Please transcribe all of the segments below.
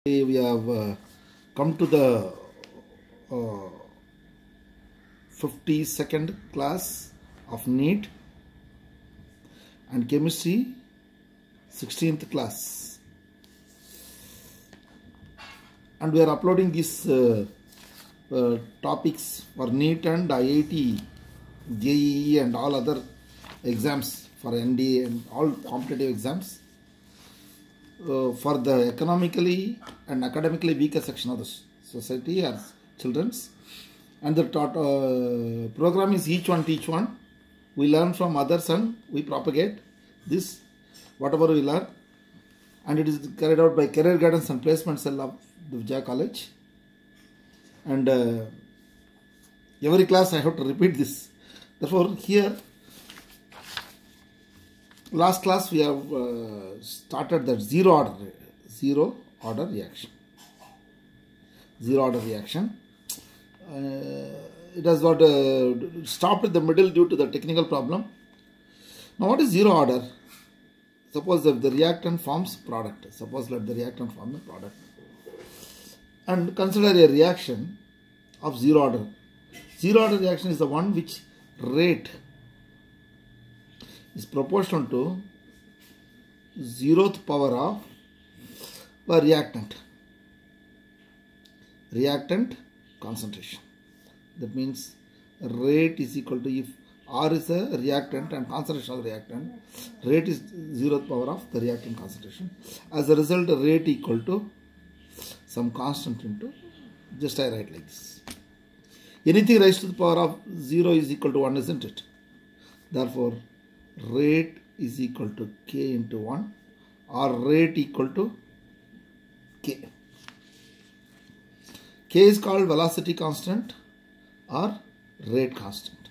We have come to the 52nd class of NEET and chemistry 16th class, and we are uploading these topics for NEET and IIT, JEE and all other exams for NDA and all competitive exams. For the economically and academically weaker section of the society or children's, and the program is each one teach one. We learn from others and we propagate this whatever we learn, and it is carried out by Career Guidance and Placement Cell of the Vijaya College. And every class I have to repeat this. Therefore, here last class we have started that zero order reaction. Zero order reaction. It has got stopped in the middle due to the technical problem. Now, what is zero order? Suppose that the reactant forms product. Suppose let the reactant form a product, and consider a reaction of zero order. Zero order reaction is the one which rate is proportional to 0th power of a reactant concentration. That means rate is equal to, if R is a reactant and concentration of the reactant, rate is 0th power of the reactant concentration. As a result, rate equal to some constant into, just I write like this. Anything raised to the power of 0 is equal to 1, isn't it? Therefore, rate is equal to K into 1, or rate equal to K. K is called velocity constant or rate constant.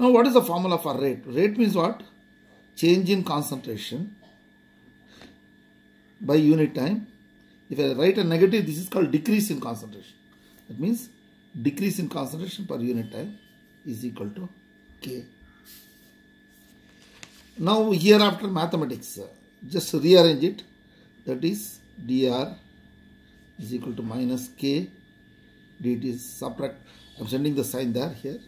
Now, what is the formula for rate? Rate means what? Change in concentration by unit time. If I write a negative, this is called decrease in concentration. That means decrease in concentration per unit time is equal to K. Now, hereafter mathematics, just rearrange it. That is dr is equal to minus K dt is subtract. I am sending the sign there here,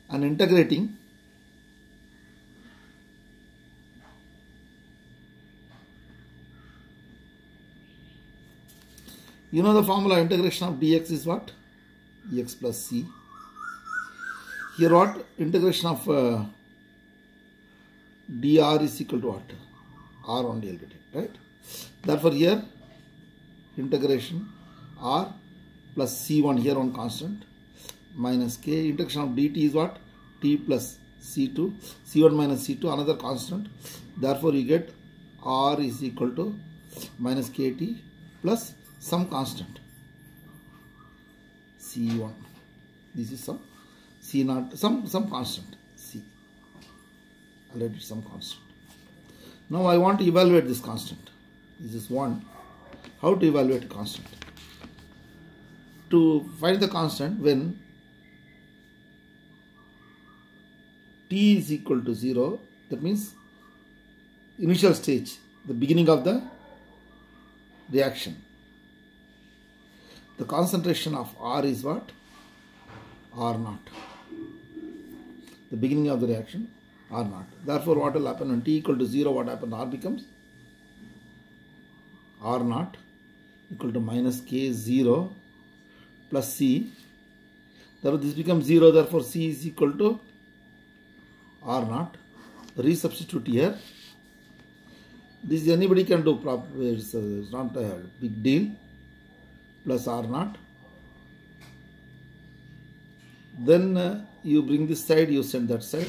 and integrating. You know the formula, integration of dx is what? X plus c. Here what? Integration of dr is equal to what? R only I'll get it, right? Therefore, here integration R plus C1, here on constant, minus K. Integration of dt is what? T plus C2, C1 minus C2, another constant. Therefore, you get R is equal to minus KT plus some constant, C1. This is some C0, some constant, C. I'll write it some constant. Now, I want to evaluate this constant. This is 1. How to evaluate a constant? To find the constant when T is equal to 0, that means initial stage, the beginning of the reaction. The concentration of R is what? R0. The beginning of the reaction, R0. Therefore, what will happen when T equal to 0? What happens? R becomes R0 equal to minus K0 plus C. Therefore, this becomes 0. Therefore, C is equal to R0. Resubstitute here. This anybody can do. It's not a big deal. Plus R0. Then you bring this side, you send that side.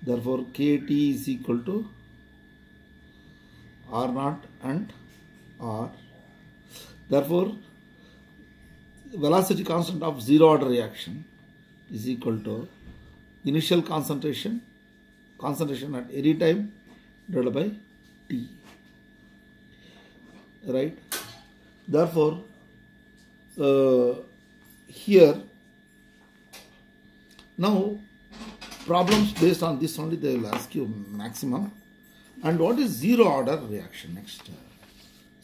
Therefore, KT is equal to R0 and R. Therefore, velocity constant of zero order reaction is equal to initial concentration at any time divided by T. Right? Therefore, here now problems based on this only they will ask you maximum. And what is zero order reaction next?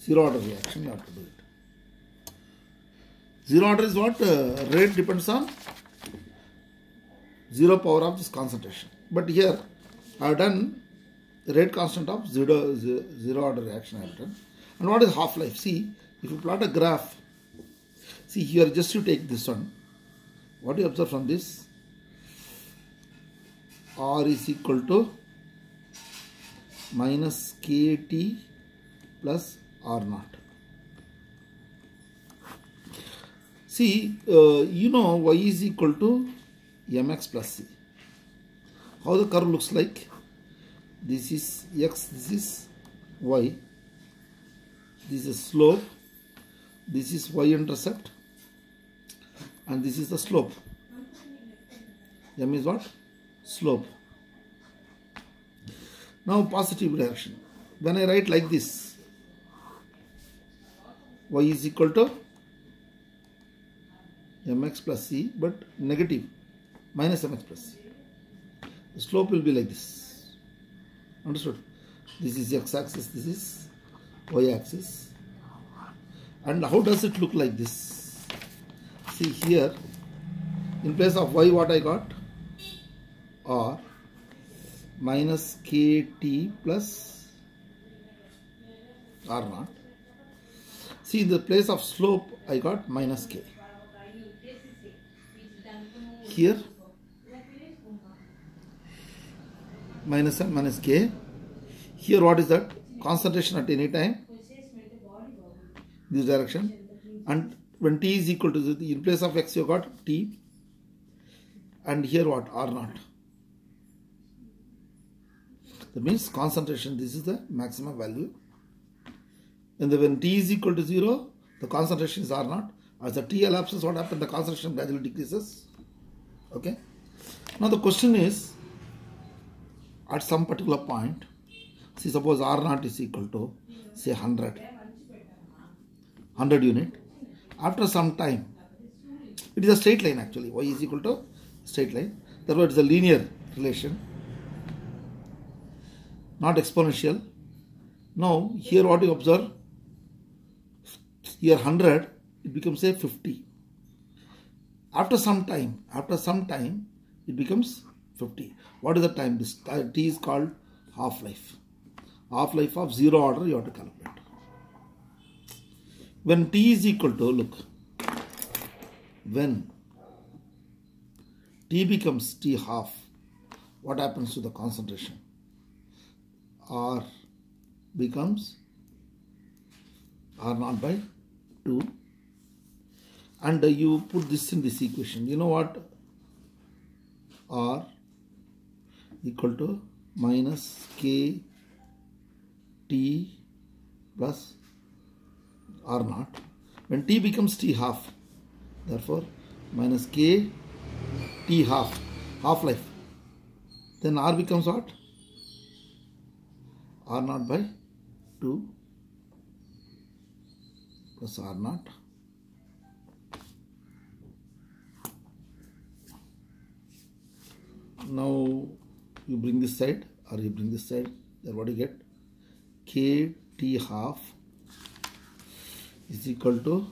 Zero order reaction, you have to do it. Zero order is what? Rate depends on zero power of this concentration. But here I have done the rate constant of zero order reaction I have done. And what is half-life? See, if you plot a graph, see here, just you take this one. What do you observe from this? R is equal to minus KT plus R naught. See, you know Y is equal to mx plus c. How the curve looks like? This is x, this is y. This is slope. This is y-intercept. And this is the slope. M is what? Slope. Now positive direction. When I write like this, y is equal to mx plus c, but negative, minus mx plus c. The slope will be like this. Understood? This is x-axis, this is y-axis. And how does it look like this? See here, in place of y what I got? R minus KT plus R naught. See, in the place of slope I got minus K. Here minus M minus K. Here what is that? Concentration at any time, this direction. And when T is equal to, in place of X you got T. And here what? R naught. That means concentration, this is the maximum value. And when T is equal to 0, the concentration is R naught. As the T elapses, what happens? The concentration gradually decreases. Okay. Now the question is, at some particular point, see, suppose R naught is equal to say 100 unit. After some time, it is a straight line actually. Y is equal to straight line. Therefore, it is a linear relation, not exponential. Now, here what you observe? Here 100, it becomes a 50. After some time, it becomes 50. What is the time? This T is called half-life. Half-life of zero order you have to calculate. When T is equal to, look, when T becomes T half, what happens to the concentration? R becomes R naught by 2. And you put this in this equation. You know what? R equal to minus K T plus R naught. When T becomes T half, therefore minus K T half, half-life. Then R becomes what? R naught by 2 plus R naught. Now you bring this side or you bring this side, then what do you get? KT half is equal to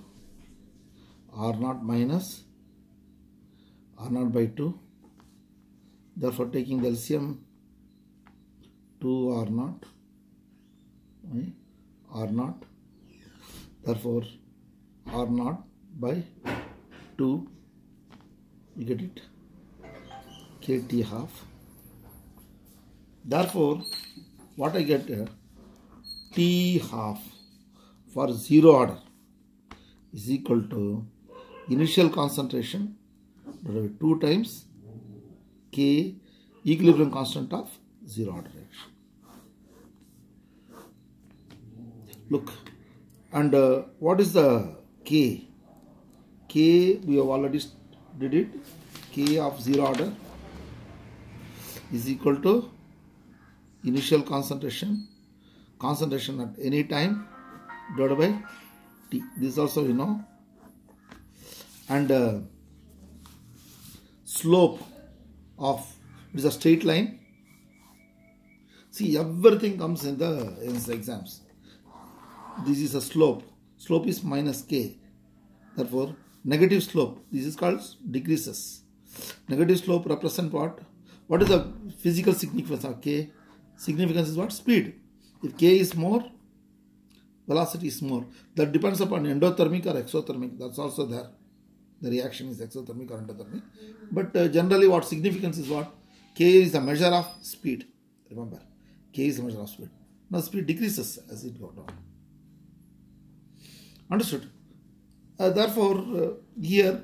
R naught minus R naught by 2. Therefore, taking the LCM 2 R naught, R naught. Therefore, R naught by 2, you get it? KT half. Therefore, what I get here? T half for zero order is equal to initial concentration 2 times K equilibrium constant of zero order reaction. Look, and what is the K? K we have already did it. K of zero order is equal to initial concentration at any time divided by T. This also you know. And slope of, it is a straight line. See, everything comes in the exams. This is a slope. Slope is minus k. Therefore, negative slope. This is called decreases. Negative slope represent what? What is the physical significance of k? Significance is what? Speed. If k is more, velocity is more. That depends upon endothermic or exothermic. That's also there. The reaction is exothermic or endothermic. But generally, what significance is what? K is a measure of speed. Remember, k is a measure of speed. Now, speed decreases as it goes down. Understood? Therefore, here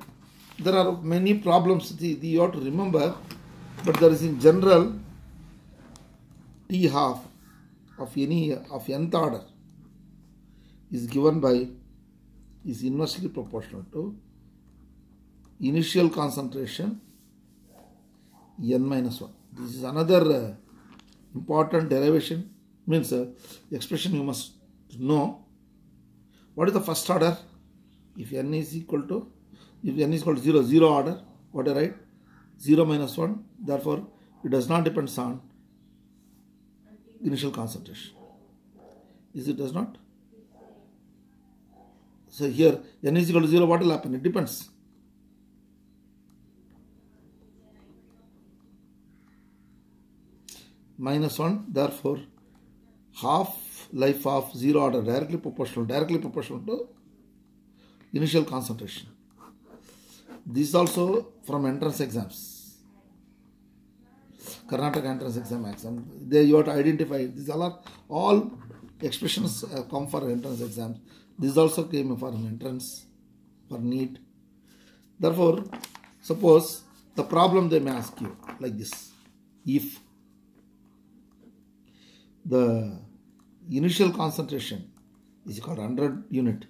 there are many problems you have to remember, but there is in general T half of any of nth order is given by is inversely proportional to initial concentration n minus 1. This is another important derivation, means expression you must know. What is the first order? If n is equal to 0, 0 order, what I write? 0 minus 1. Therefore, it does not depend on initial concentration. Is it does not? So here n is equal to 0, what will happen? It depends. Minus 1, therefore half life of 0 order directly proportional to initial concentration. This is also from entrance exams. Karnataka entrance exam. There you have to identify. These are all expressions come for entrance exams. This also came for an entrance, for NEET. Therefore, suppose the problem they may ask you like this. If the initial concentration is called 100 unit,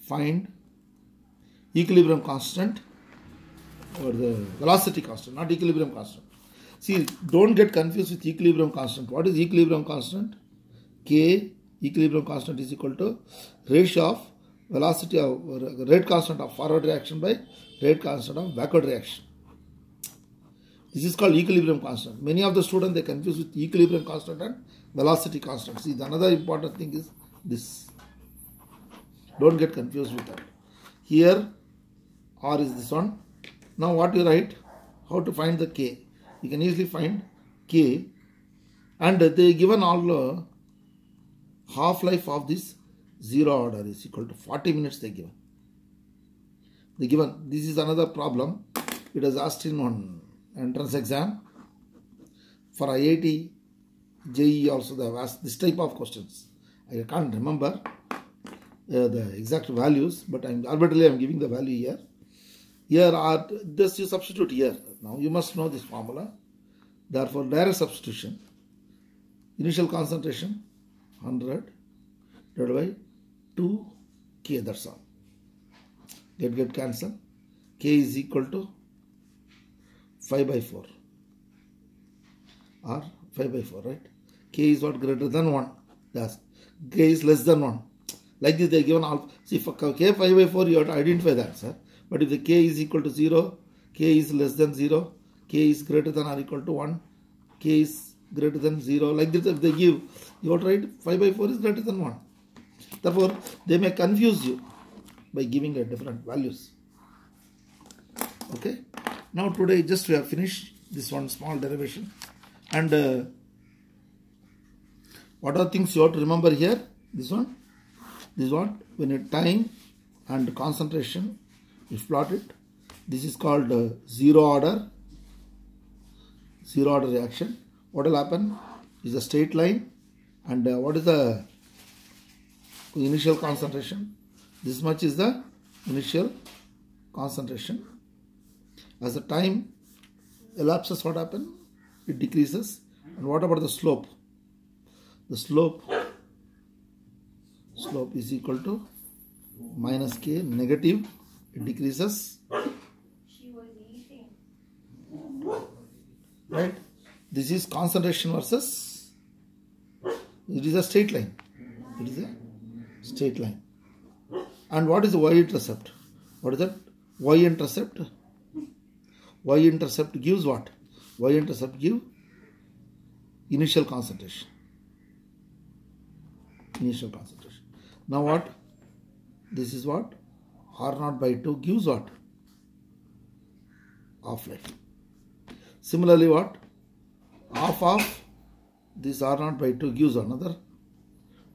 find equilibrium constant or the velocity constant, not equilibrium constant. See, don't get confused with equilibrium constant. What is equilibrium constant? K, equilibrium constant, is equal to ratio of velocity of rate constant of forward reaction by rate constant of backward reaction. This is called equilibrium constant. Many of the students, they confuse with equilibrium constant and velocity constant. See, the another important thing is this. Don't get confused with that. Here, R is this one. Now what you write? How to find the K? You can easily find K, and they given all half-life of this 0 order is equal to 40 minutes they given. This is another problem. It is asked in one entrance exam. For IIT, JEE also they have asked this type of questions. I can't remember the exact values, but arbitrarily I am giving the value here. Here are this you substitute here. Now you must know this formula. Therefore, direct substitution. Initial concentration 100 divided by 2K. That's all. Get cancel. K is equal to 5 by 4 or 5 by 4, right? K is what? Greater than 1. That's K is less than 1. Like this, they are given alpha. See, for K 5 by 4, you have to identify that, sir. But if the K is equal to 0, K is less than 0, K is greater than or equal to 1, K is greater than 0, like this, if they give, you have to write 5 by 4 is greater than 1. Therefore, they may confuse you by giving a different values. Okay. Now today, just we have finished this one small derivation. And what are things you have to remember here? This one. This one, when you time and concentration is plotted, this is called zero order reaction. What will happen is a straight line, and what is the initial concentration? This much is the initial concentration. As the time elapses, what happens? It decreases. And what about the slope? The slope is equal to minus K, negative, it decreases. Right? This is concentration versus, it is a straight line. It is a straight line. And what is the y-intercept? What is that? Y-intercept. Y-intercept gives what? Y-intercept give initial concentration. Now what? This is what? R0 by 2 gives what? Half-life. Similarly what? Half of this R0 by 2 gives another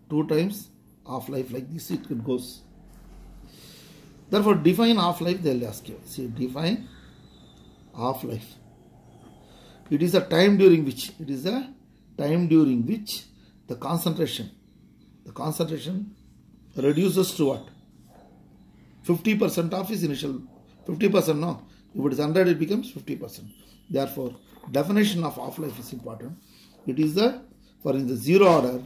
2 times half-life. Like this it goes. Therefore define half-life, they will ask you. See, define half-life. It is a time during which the concentration reduces to what? 50% of its initial, 50% no. If it is 100, it becomes 50%. Therefore, definition of half-life is important. It is for in the zero order,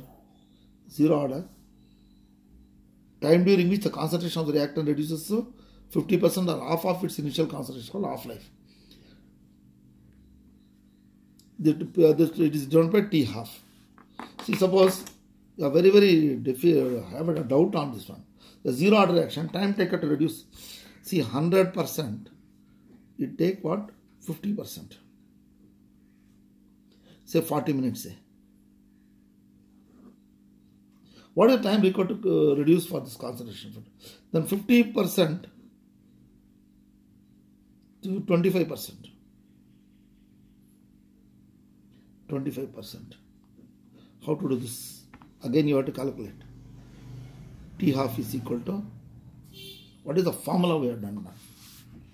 time during which the concentration of the reactant reduces to 50% or half of its initial concentration, called half-life. It is done by T half. See, suppose you are very have a doubt on this one. The zero order reaction, time taken to reduce. See, 100%, it take what? 50%. Say 40 minutes. Say. What is the time required to reduce for this concentration? Then 50% to 25%. 25%. How to do this? Again, you have to calculate. T half is equal to, what is the formula we have done now?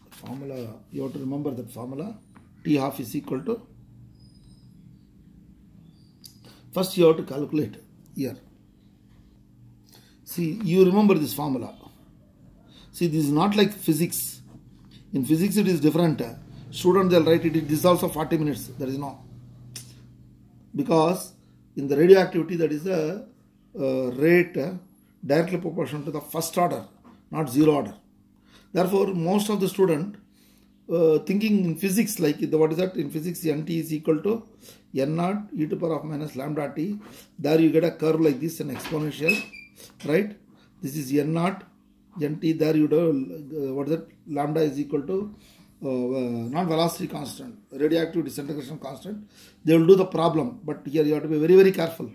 Formula, you have to remember that formula. T half is equal to, first you have to calculate here. See, you remember this formula. See, this is not like physics. In physics it is different. Student, they will write it, this is also 40 minutes. There is no. Because in the radioactivity, that is the rate directly proportional to the first order, not zero order. Therefore, most of the student thinking in physics, like what is that? In physics, Nt is equal to N0 e to the power of minus lambda t. There you get a curve like this, an exponential, right? This is N0, Nt. There you do what is that? Lambda is equal to not velocity constant, radioactive disintegration constant. They will do the problem, but here you have to be very careful.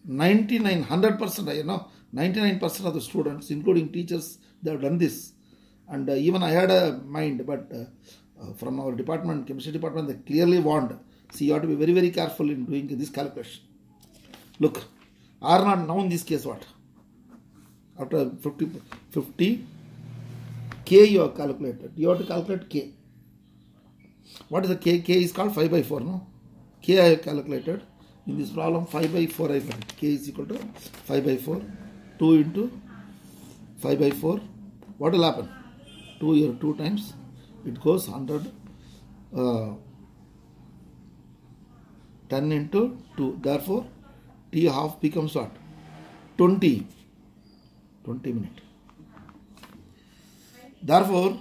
100%, you know, 99% of the students, including teachers, they have done this. And even I had a mind, but from our department, chemistry department, they clearly warned. See, you have to be very careful in doing this calculation. Look, R0 now in this case what? After 50 K you have calculated. You have to calculate K. What is the K? K is called 5 by 4, no? K I have calculated. In this problem, 5 by 4 I find. K is equal to 5 by 4. 2 into 5 by 4. What will happen? 2 here, 2 times. It goes 100. 10 into 2. Therefore, T half becomes what? 20 minutes. Therefore,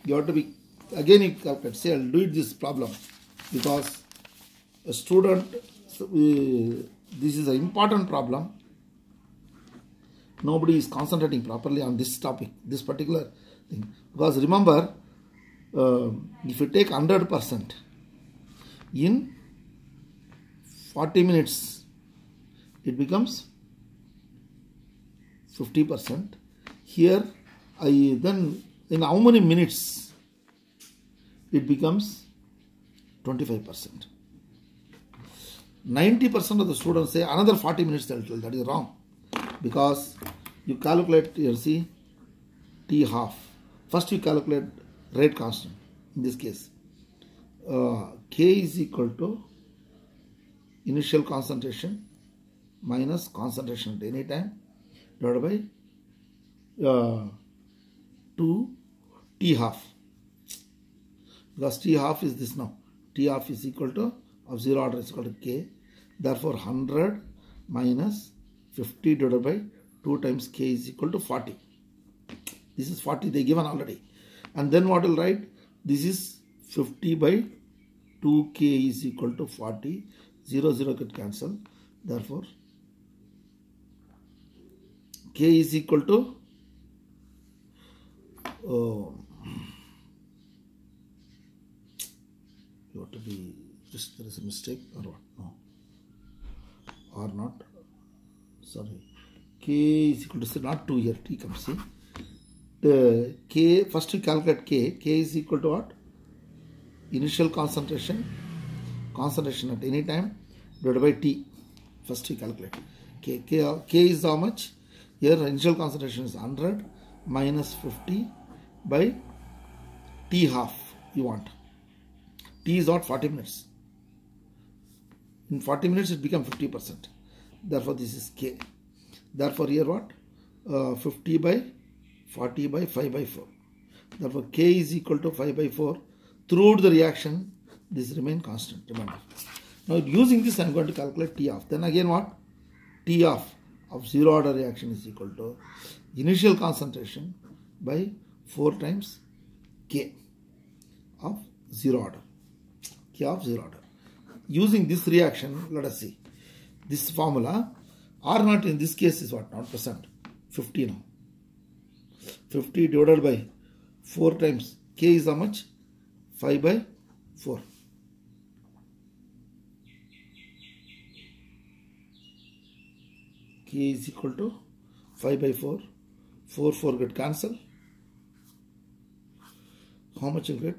you have to be, again you calculate, say I'll do it this problem, because a student, this is an important problem. Nobody is concentrating properly on this topic, this particular thing. Because remember, if you take 100%, in 40 minutes, it becomes 50%. Here, then in how many minutes it becomes 25%. 90% of the students say another 40 minutes they'll tell. That is wrong, because you calculate here, see, T half. First you calculate rate constant. In this case, K is equal to initial concentration minus concentration at any time divided by 2 T half, because T half is this now. T half is equal to, of zero order is equal to K. Therefore, 100 minus 50 divided by 2 times K is equal to 40. This is 40 they given already. And then what will write? This is 50 by 2K is equal to 40. 0 get cancelled. Therefore, K is equal to you have to be just there is a mistake or what? No. Or not. Sorry. K is equal to, not 2 here, T comes, see. The K, first you calculate K. K is equal to what? Initial concentration at any time divided by T. First you calculate. K is how much? Here initial concentration is 100 minus 50 by T half you want. T is what? 40 minutes. In 40 minutes it becomes 50%. Therefore this is K. Therefore here what? 50 by 40 by 5 by 4. Therefore K is equal to 5 by 4. Throughout the reaction this remain constant, remember. Now using this I am going to calculate T off. Then again what? T off of zero order reaction is equal to initial concentration by 4 times K of zero order. K of zero order. Using this reaction, let us see. This formula, R naught in this case is what? Not percent. 50 now. 50 divided by 4 times K is how much? 5 by 4. K is equal to 5 by 4. 4 get cancelled. How much you get?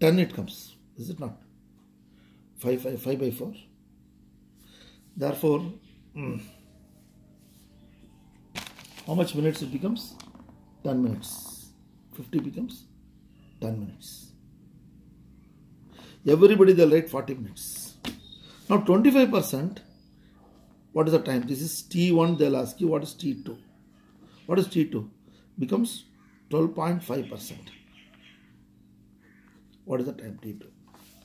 10 it comes. Is it not? 5 by 4. Therefore, how much minutes it becomes? 10 minutes. 50 becomes 10 minutes. Everybody they'll write 40 minutes. Now 25%, what is the time? This is T1, they'll ask you what is T2. What is T2? Becomes 12.5%. What is the time T2?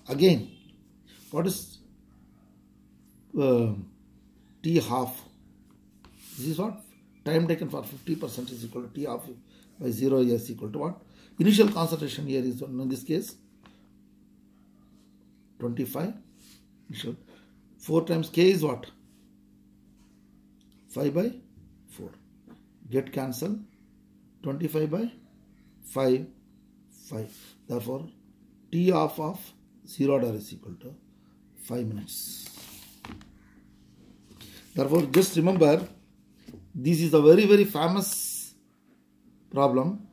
Again, what is T half? This is what? Time taken for 50% is equal to T half by 0 is equal to what? Initial concentration here is, in this case, 25. 4 times K is what? 5 by 4. Get cancel. 25 by 5. Therefore, T half of zero order is equal to 5 minutes. Therefore, just remember, this is a very, very famous problem.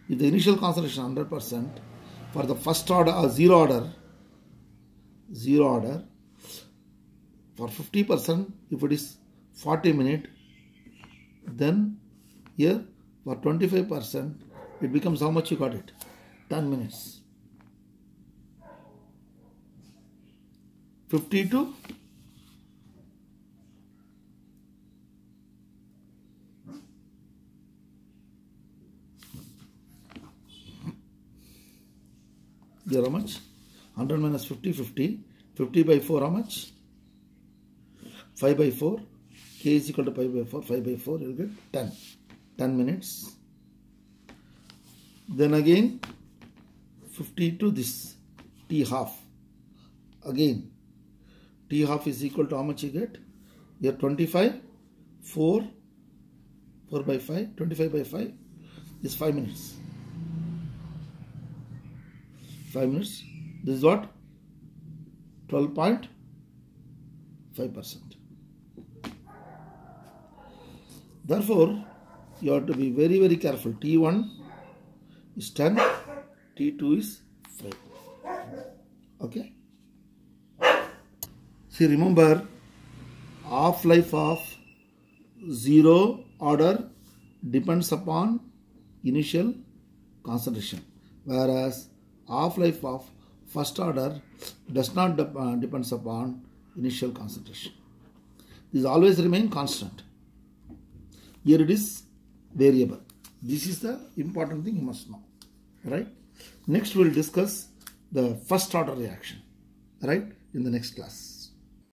If the initial concentration 100% for the first order or zero order, for 50%, if it is 40 minutes, then here for 25%, it becomes how much you got it? 10 minutes. 52. Here how much? 100 minus 50, 50. 50 by 4 how much? 5 by 4. K is equal to 5 by 4. 5 by 4 you will get 10. 10 minutes. Then again 50 to this T half. Again T half is equal to how much you get? Here 25. 4 by 5. 25 by 5 is 5 minutes. 5 minutes. This is what? 12.5%. Therefore, you have to be very, very careful. T1 is 10, T2 is 5. Okay? See, remember, half-life of zero order depends upon initial concentration, whereas half-life of first order does not depends upon initial concentration. These always remain constant. Here it is variable. This is the important thing you must know. Right? Next we will discuss the first order reaction. Right? In the next class.